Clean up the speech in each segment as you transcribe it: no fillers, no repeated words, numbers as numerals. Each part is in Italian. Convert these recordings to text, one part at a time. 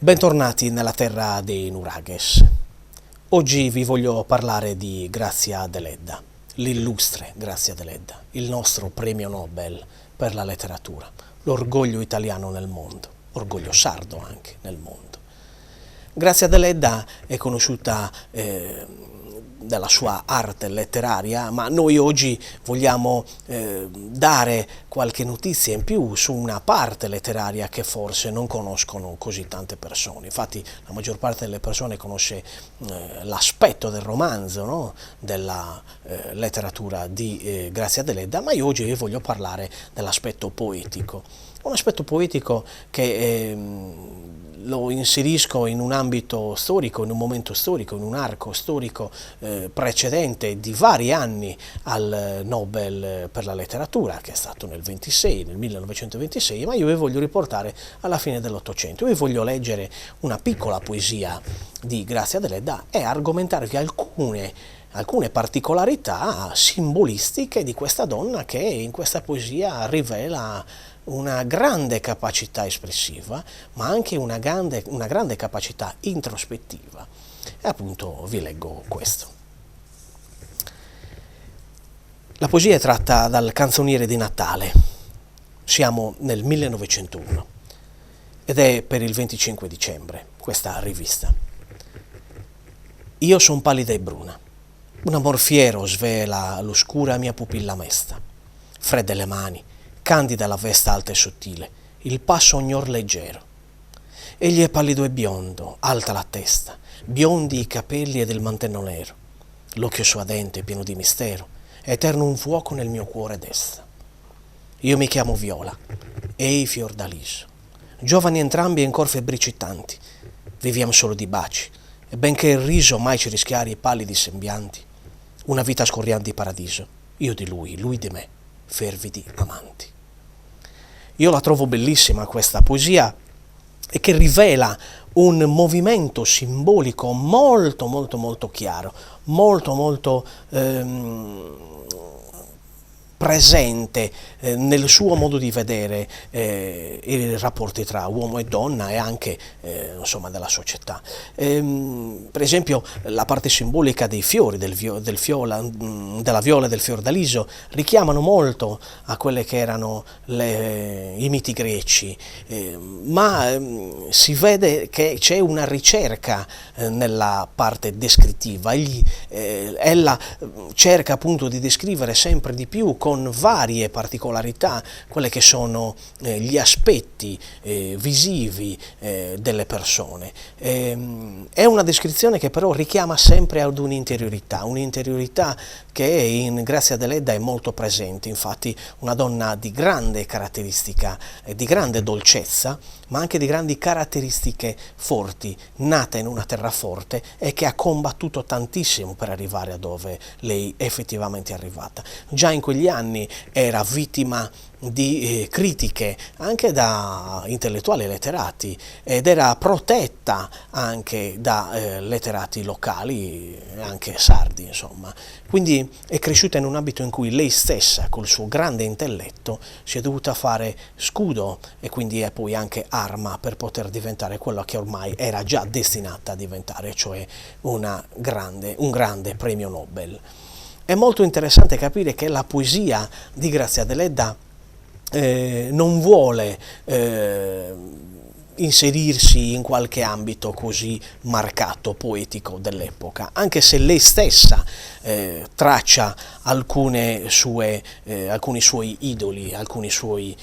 Bentornati nella terra dei nuraghes. Oggi vi voglio parlare di Grazia Deledda, l'illustre Grazia Deledda, il nostro premio Nobel per la letteratura, l'orgoglio italiano nel mondo, orgoglio sardo anche nel mondo. Grazia Deledda è conosciuta della sua arte letteraria, ma noi oggi vogliamo dare qualche notizia in più su una parte letteraria che forse non conoscono così tante persone. Infatti la maggior parte delle persone conosce l'aspetto del romanzo, no? Della letteratura di Grazia Deledda, ma io oggi vi voglio parlare dell'aspetto poetico. Un aspetto poetico che lo inserisco in un ambito storico, in un momento storico, in un arco storico precedente di vari anni al Nobel per la letteratura, che è stato nel 1926, ma io vi voglio riportare alla fine dell'Ottocento. Vi voglio leggere una piccola poesia di Grazia Deledda e argomentarvi alcune particolarità simbolistiche di questa donna che in questa poesia rivela una grande capacità espressiva, ma anche una grande capacità introspettiva. E appunto vi leggo questo. La poesia è tratta dal Canzoniere di Natale. Siamo nel 1901 ed è per il 25 dicembre, questa rivista. Io son pallida e bruna, un amor fiero svela l'oscura mia pupilla mesta, fredde le mani, candida la vesta alta e sottile, il passo ognor leggero. Egli è pallido e biondo, alta la testa, biondi i capelli ed il mantello nero, l'occhio suadente pieno di mistero, eterno un fuoco nel mio cuore desta. Io mi chiamo Viola, ei Fiordaliso, giovani entrambi e ancor febbricitanti, viviamo solo di baci, e benché il riso mai ci rischiari i pallidi sembianti, una vita scorriante di paradiso, io di lui di me, fervidi amanti. Io la trovo bellissima questa poesia e che rivela un movimento simbolico molto chiaro, molto presente nel suo modo di vedere i rapporti tra uomo e donna e anche insomma della società. Per esempio la parte simbolica dei fiori, della viola e del fiordaliso richiamano molto a quelle che erano i miti greci, ma si vede che c'è una ricerca nella parte descrittiva. Ella cerca appunto di descrivere sempre di più con varie particolarità quelle che sono gli aspetti visivi delle persone. È una descrizione che però richiama sempre ad un'interiorità che in Grazia Deledda è molto presente. Infatti una donna di grande caratteristica, di grande dolcezza, ma anche di grandi caratteristiche forti, nata in una terra forte e che ha combattuto tantissimo per arrivare a dove lei effettivamente è arrivata. Già in quegli anni era vittima di critiche anche da intellettuali e letterati ed era protetta anche da letterati locali, anche sardi, insomma. Quindi è cresciuta in un ambito in cui lei stessa, col suo grande intelletto, si è dovuta fare scudo e quindi è poi anche arma per poter diventare quello che ormai era già destinata a diventare, cioè un grande premio Nobel. È molto interessante capire che la poesia di Grazia Deledda non vuole inserirsi in qualche ambito così marcato, poetico dell'epoca, anche se lei stessa traccia alcuni suoi idoli, alcuni suoi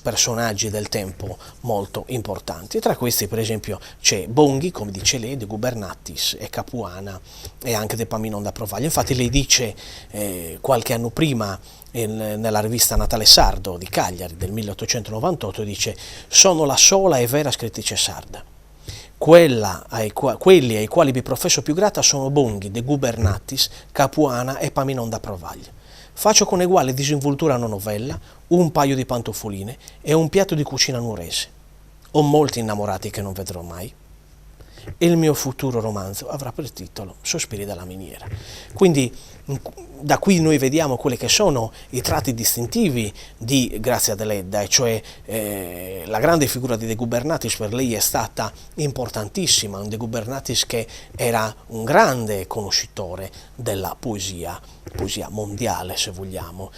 personaggi del tempo molto importanti. Tra questi per esempio c'è Bonghi, come dice lei, De Gubernatis e Capuana e anche De Paminonda Provaglio. Infatti lei dice qualche anno prima nella rivista Natale Sardo di Cagliari del 1898, dice: sono la sola e vera scrittrice sarda. Quelli ai quali vi professo più grata sono Bonghi, De Gubernatis, Capuana e Paminonda Provaglio. Faccio con eguale disinvoltura una novella, un paio di pantofoline e un piatto di cucina nuorese. Ho molti innamorati che non vedrò mai. E il mio futuro romanzo avrà per titolo Sospiri dalla miniera. Quindi Da qui noi vediamo quelli che sono i tratti distintivi di Grazia Deledda, e cioè la grande figura di De Gubernatis per lei è stata importantissima, un De Gubernatis che era un grande conoscitore della poesia mondiale, se vogliamo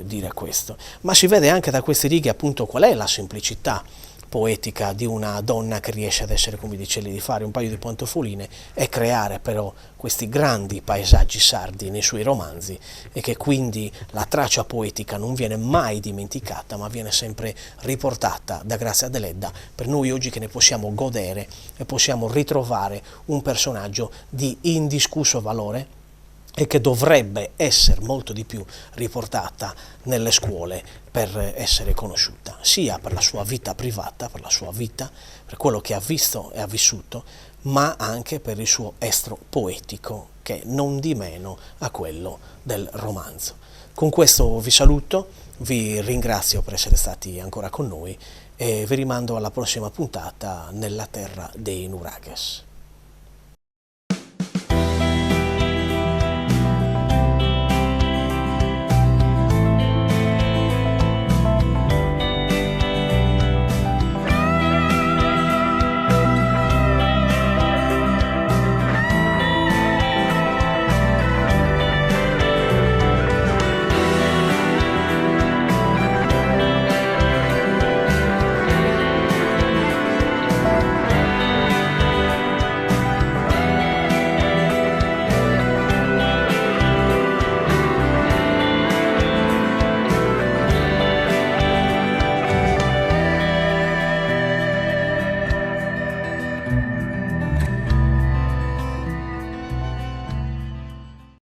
dire questo. Ma si vede anche da queste righe appunto qual è la semplicità poetica di una donna che riesce ad essere, come dicevi, di fare un paio di pantofoline e creare però questi grandi paesaggi sardi nei suoi romanzi, e che quindi la traccia poetica non viene mai dimenticata, ma viene sempre riportata da Grazia Deledda, per noi oggi che ne possiamo godere e possiamo ritrovare un personaggio di indiscusso valore e che dovrebbe essere molto di più riportata nelle scuole per essere conosciuta, sia per la sua vita privata, per la sua vita, per quello che ha visto e ha vissuto, ma anche per il suo estro poetico, che non di meno a quello del romanzo. Con questo vi saluto, vi ringrazio per essere stati ancora con noi e vi rimando alla prossima puntata nella terra dei nurages.